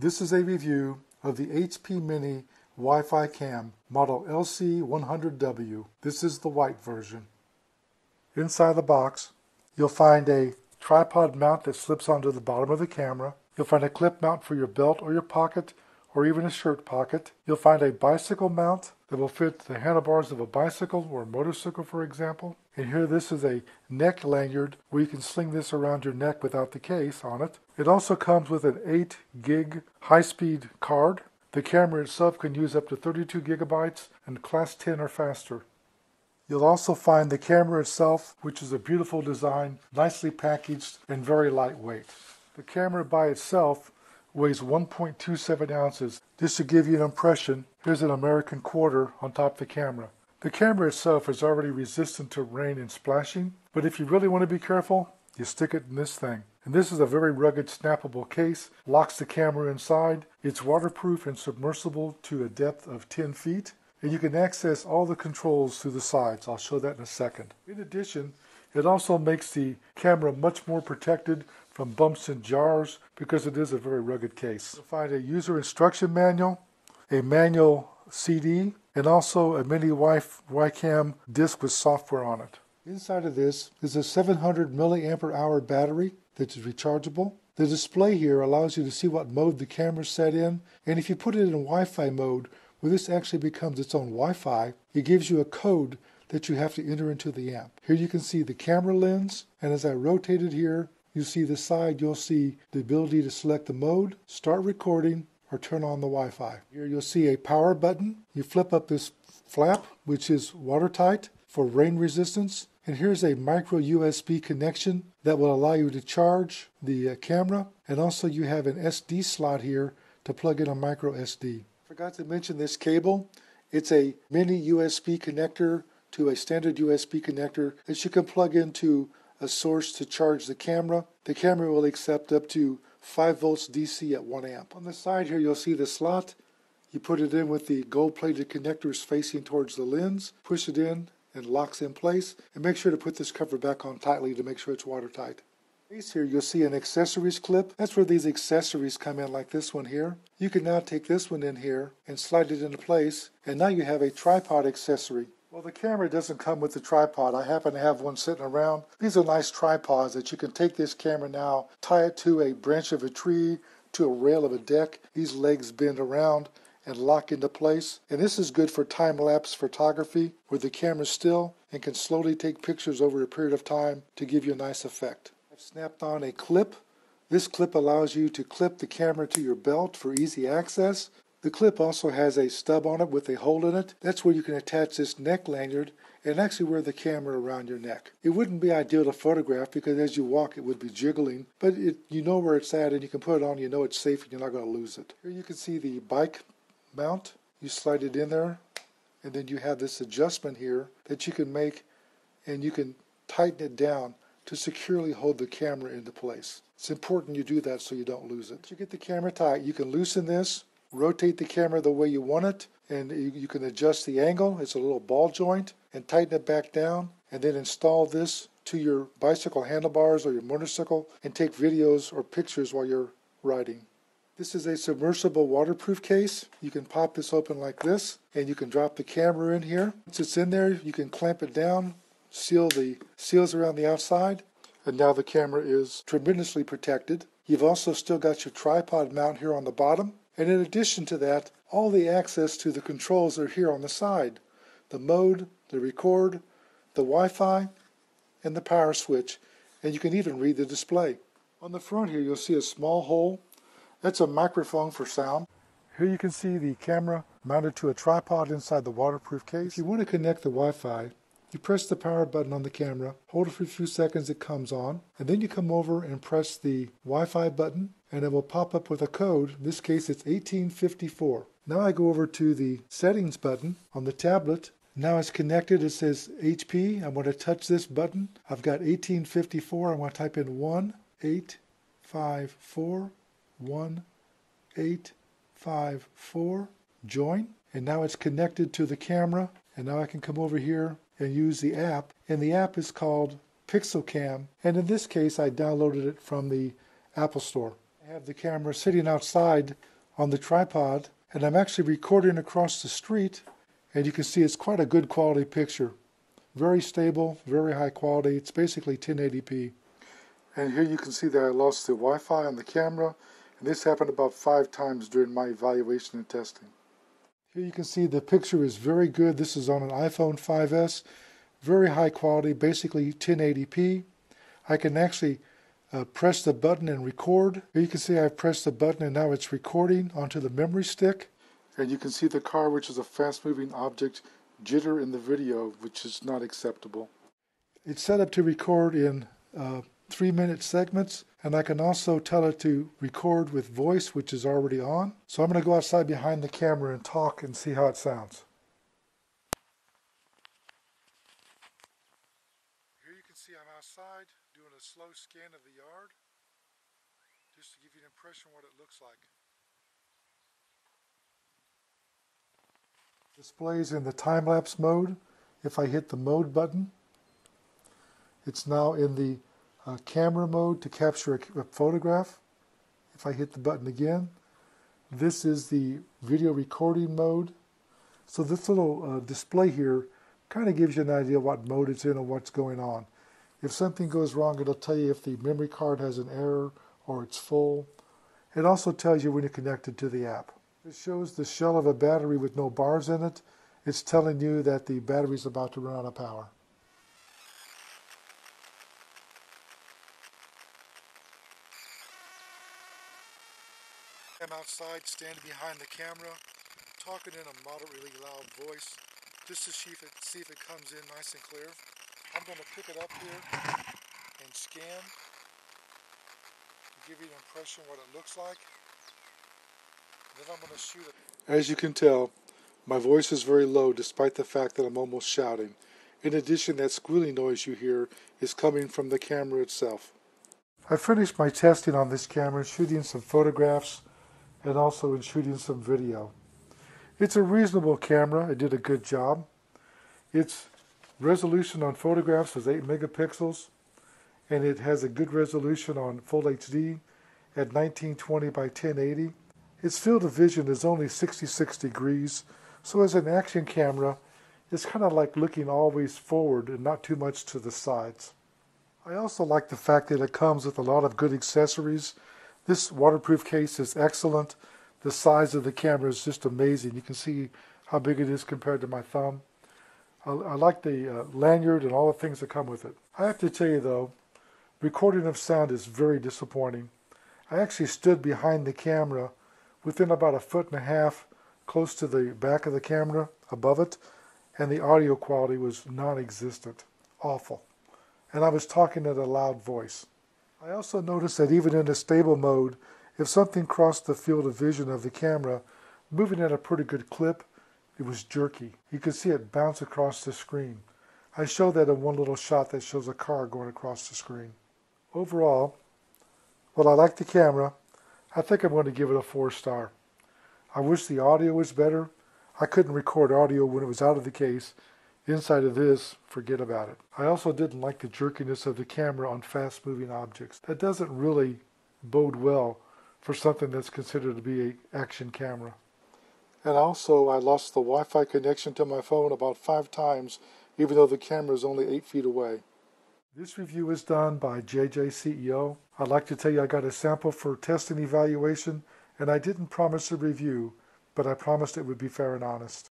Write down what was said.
This is a review of the HP Mini Wi-Fi Cam model LC100-W. This is the white version. Inside the box, you'll find a tripod mount that slips onto the bottom of the camera. You'll find a clip mount for your belt or your pocket or even a shirt pocket. You'll find a bicycle mount that will fit the handlebars of a bicycle or a motorcycle, for example. And here, this is a neck lanyard where you can sling this around your neck without the case on it. It also comes with an 8 gig high-speed card. The camera itself can use up to 32 gigabytes and class 10 or faster. You'll also find the camera itself, which is a beautiful design, nicely packaged and very lightweight. The camera by itself weighs 1.27 ounces. Just to give you an impression, here's an American quarter on top of the camera. The camera itself is already resistant to rain and splashing, but if you really want to be careful, you stick it in this thing. And this is a very rugged, snappable case, locks the camera inside. It's waterproof and submersible to a depth of 10 feet. And you can access all the controls through the sides. I'll show that in a second. In addition, it also makes the camera much more protected from bumps and jars because it is a very rugged case. You'll find a user instruction manual, a manual CD, and also a mini Wi-Cam disc with software on it. Inside of this is a 700 milliamp hour battery that is rechargeable. The display here allows you to see what mode the camera is set in, and if you put it in Wi-Fi mode, where this actually becomes its own Wi-Fi, it gives you a code that you have to enter into the amp. Here you can see the camera lens, and as I rotate it here, you see the side, you'll see the ability to select the mode, start recording, or turn on the Wi-Fi. Here you'll see a power button. You flip up this flap, which is watertight for rain resistance. And here's a micro USB connection that will allow you to charge the camera. And also you have an SD slot here to plug in a micro SD. Forgot to mention this cable. It's a mini USB connector to a standard USB connector that you can plug into a source to charge the camera. The camera will accept up to 5 volts DC at 1 amp. On the side here you'll see the slot. You put it in with the gold-plated connectors facing towards the lens, push it in and locks in place, and make sure to put this cover back on tightly to make sure it's watertight. Here you'll see an accessories clip. That's where these accessories come in, like this one here. You can now take this one in here and slide it into place, and now you have a tripod accessory. Well, the camera doesn't come with the tripod. I happen to have one sitting around. These are nice tripods that you can take this camera now, tie it to a branch of a tree, to a rail of a deck. These legs bend around and lock into place. And this is good for time-lapse photography where the camera's still and can slowly take pictures over a period of time to give you a nice effect. I've snapped on a clip. This clip allows you to clip the camera to your belt for easy access. The clip also has a stub on it with a hole in it. That's where you can attach this neck lanyard and actually wear the camera around your neck. It wouldn't be ideal to photograph because as you walk it would be jiggling, but you know where it's at and you can put it on, you know it's safe and you're not going to lose it. Here you can see the bike mount. You slide it in there and then you have this adjustment here that you can make, and you can tighten it down to securely hold the camera into place. It's important you do that so you don't lose it. To get the camera tight, you can loosen this, rotate the camera the way you want it, and you can adjust the angle. It's a little ball joint, and tighten it back down, and then install this to your bicycle handlebars or your motorcycle and take videos or pictures while you're riding. This is a submersible waterproof case. You can pop this open like this, and you can drop the camera in here. Once it's in there, you can clamp it down, seal the seals around the outside, and now the camera is tremendously protected. You've also still got your tripod mount here on the bottom. And in addition to that, all the access to the controls are here on the side. The mode, the record, the Wi-Fi, and the power switch. And you can even read the display. On the front here, you'll see a small hole. That's a microphone for sound. Here you can see the camera mounted to a tripod inside the waterproof case. If you want to connect the Wi-Fi, you press the power button on the camera, hold it for a few seconds, it comes on, and then you come over and press the Wi-Fi button, and it will pop up with a code. In this case, it's 1854. Now I go over to the settings button on the tablet. Now it's connected. It says HP. I'm going to touch this button. I've got 1854. I'm going to type in 1854, 1854, join. And now it's connected to the camera. And now I can come over here and use the app. And the app is called Pixel Cam. And in this case, I downloaded it from the Apple Store. I I have the camera sitting outside on the tripod, and I'm actually recording across the street, and you can see it's quite a good quality picture. Very stable, very high quality. It's basically 1080p. And here you can see that I lost the Wi-Fi on the camera, and this happened about 5 times during my evaluation and testing. Here you can see the picture is very good. This is on an iPhone 5S. Very high quality, basically 1080p. I can actually press the button and record. Here you can see I've pressed the button and now it's recording onto the memory stick. And you can see the car, which is a fast-moving object, jitter in the video, which is not acceptable. It's set up to record in 3-minute segments, and I can also tell it to record with voice, which is already on. So I'm going to go outside behind the camera and talk and see how it sounds. Here you can see I'm outside doing a slow scan of the yard, just to give you an impression of what it looks like. Displays in the time-lapse mode. If I hit the mode button, it's now in the camera mode to capture a photograph. If I hit the button again, this is the video recording mode. So this little display here kind of gives you an idea what mode it's in and what's going on. If something goes wrong, it'll tell you if the memory card has an error or it's full. It also tells you when you're connected to the app. It shows the shell of a battery with no bars in it. It's telling you that the battery is about to run out of power. I'm outside, standing behind the camera, talking in a moderately loud voice, just to see if it comes in nice and clear. I'm going to pick it up here and scan to give you an impression of what it looks like. Then I'm going to shoot it. As you can tell, my voice is very low despite the fact that I'm almost shouting. In addition, that squealing noise you hear is coming from the camera itself. I finished my testing on this camera, shooting some photographs and also in shooting some video. It's a reasonable camera. It did a good job. Its resolution on photographs is 8 megapixels, and it has a good resolution on Full HD at 1920 by 1080. Its field of vision is only 66 degrees, so as an action camera, it's kind of like looking always forward and not too much to the sides. I also like the fact that it comes with a lot of good accessories. This waterproof case is excellent. The size of the camera is just amazing. You can see how big it is compared to my thumb. I like the lanyard and all the things that come with it. I have to tell you though, recording of sound is very disappointing. I actually stood behind the camera within about 1.5 feet close to the back of the camera, above it, and the audio quality was non-existent. Awful. And I was talking at a loud voice. I also noticed that even in a stable mode, if something crossed the field of vision of the camera, moving at a pretty good clip, it was jerky. You could see it bounce across the screen. I showed that in one little shot that shows a car going across the screen. Overall, while I like the camera, I think I'm going to give it a 4-star. I wish the audio was better. I couldn't record audio when it was out of the case. Inside of this, forget about it. I also didn't like the jerkiness of the camera on fast-moving objects. That doesn't really bode well for something that's considered to be an action camera. And also, I lost the Wi-Fi connection to my phone about 5 times, even though the camera is only 8 feet away. This review is done by JJ CEO. I'd like to tell you I got a sample for test and evaluation, and I didn't promise a review, but I promised it would be fair and honest.